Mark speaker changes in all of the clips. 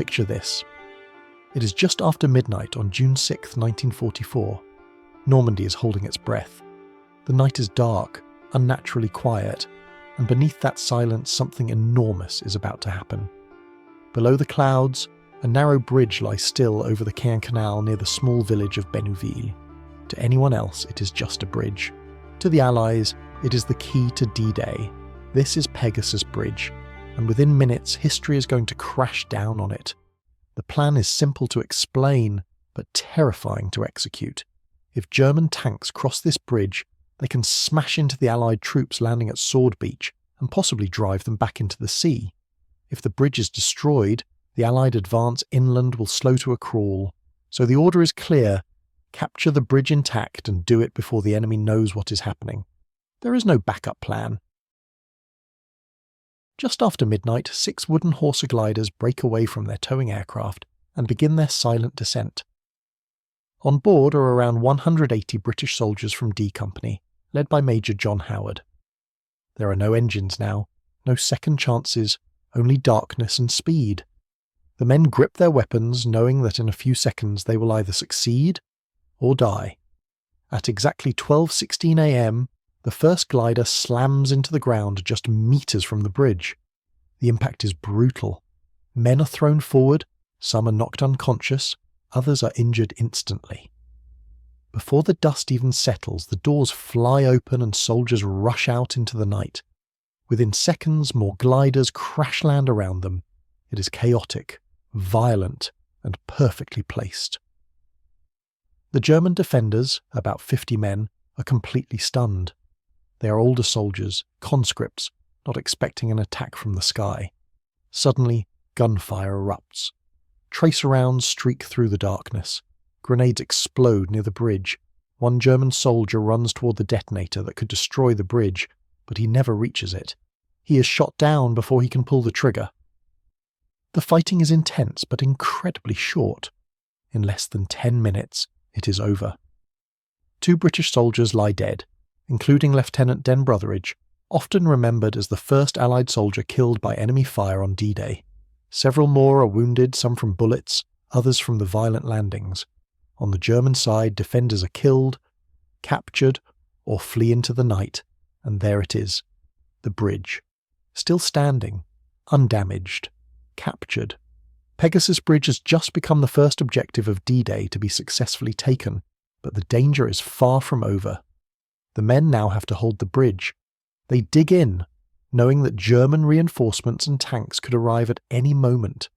Speaker 1: Picture this. It is just after midnight on June 6, 1944. Normandy is holding its breath. The night is dark, unnaturally quiet, and beneath that silence something enormous is about to happen. Below the clouds, a narrow bridge lies still over the Caen Canal near the small village of Bénouville. To anyone else, it is just a bridge. To the Allies, it is the key to D-Day. This is Pegasus Bridge, and within minutes, history is going to crash down on it. The plan is simple to explain, but terrifying to execute. If German tanks cross this bridge, they can smash into the Allied troops landing at Sword Beach and possibly drive them back into the sea. If the bridge is destroyed, the Allied advance inland will slow to a crawl. So the order is clear: capture the bridge intact and do it before the enemy knows what is happening. There is no backup plan. Just after midnight, 6 wooden Horsa gliders break away from their towing aircraft and begin their silent descent. On board are around 180 British soldiers from D Company, led by Major John Howard. There are no engines now, no second chances, only darkness and speed. The men grip their weapons, knowing that in a few seconds they will either succeed or die. At exactly 12:16 a.m, the first glider slams into the ground just meters from the bridge. The impact is brutal. Men are thrown forward, some are knocked unconscious, others are injured instantly. Before the dust even settles, the doors fly open and soldiers rush out into the night. Within seconds, more gliders crash land around them. It is chaotic, violent, and perfectly placed. The German defenders, about 50 men, are completely stunned. They are older soldiers, conscripts, not expecting an attack from the sky. Suddenly, gunfire erupts. Tracer rounds streak through the darkness. Grenades explode near the bridge. One German soldier runs toward the detonator that could destroy the bridge, but he never reaches it. He is shot down before he can pull the trigger. The fighting is intense but incredibly short. In less than 10 minutes, it is over. 2 British soldiers lie dead, including Lieutenant Den Brotheridge, often remembered as the first Allied soldier killed by enemy fire on D-Day. Several more are wounded, some from bullets, others from the violent landings. On the German side, defenders are killed, captured, or flee into the night, and there it is, the bridge. Still standing, undamaged, captured. Pegasus Bridge has just become the first objective of D-Day to be successfully taken, but the danger is far from over. The men now have to hold the bridge. They dig in, knowing that German reinforcements and tanks could arrive at any moment.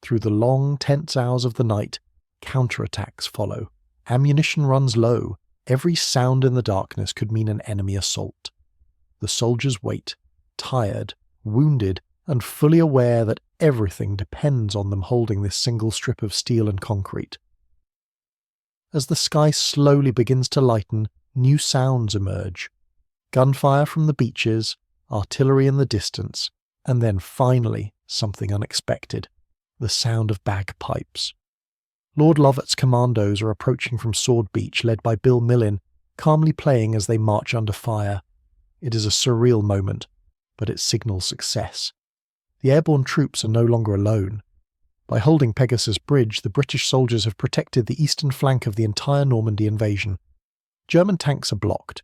Speaker 1: Through the long, tense hours of the night, counterattacks follow. Ammunition runs low. Every sound in the darkness could mean an enemy assault. The soldiers wait, tired, wounded, and fully aware that everything depends on them holding this single strip of steel and concrete. As the sky slowly begins to lighten, new sounds emerge. Gunfire from the beaches, artillery in the distance, and then finally something unexpected, the sound of bagpipes. Lord Lovat's commandos are approaching from Sword Beach, led by Bill Millin, calmly playing as they march under fire. It is a surreal moment, but it signals success. The airborne troops are no longer alone. By holding Pegasus Bridge, the British soldiers have protected the eastern flank of the entire Normandy invasion. German tanks are blocked.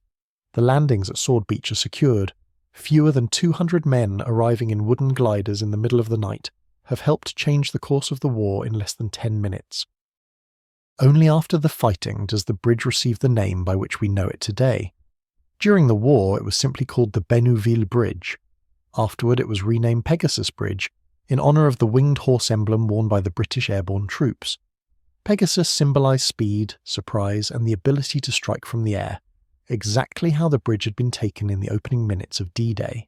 Speaker 1: The landings at Sword Beach are secured. Fewer than 200 men arriving in wooden gliders in the middle of the night have helped change the course of the war in less than 10 minutes. Only after the fighting does the bridge receive the name by which we know it today. During the war, it was simply called the Bénouville Bridge. Afterward, it was renamed Pegasus Bridge, in honour of the winged horse emblem worn by the British airborne troops. Pegasus symbolised speed, surprise, and the ability to strike from the air, exactly how the bridge had been taken in the opening minutes of D-Day.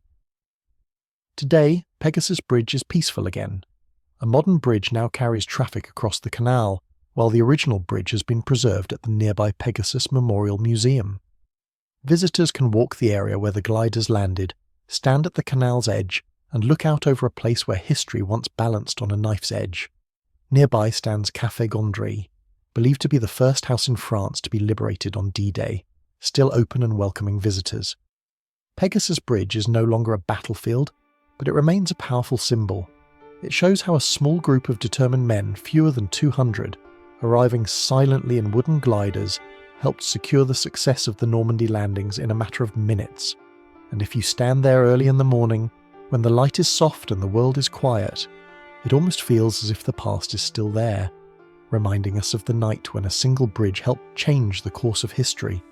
Speaker 1: Today, Pegasus Bridge is peaceful again. A modern bridge now carries traffic across the canal, while the original bridge has been preserved at the nearby Pegasus Memorial Museum. Visitors can walk the area where the gliders landed, stand at the canal's edge, and look out over a place where history once balanced on a knife's edge. Nearby stands Café Gondry, believed to be the first house in France to be liberated on D-Day, still open and welcoming visitors. Pegasus Bridge is no longer a battlefield, but it remains a powerful symbol. It shows how a small group of determined men, fewer than 200, arriving silently in wooden gliders, helped secure the success of the Normandy landings in a matter of minutes. And if you stand there early in the morning, when the light is soft and the world is quiet, it almost feels as if the past is still there, reminding us of the night when a single bridge helped change the course of history.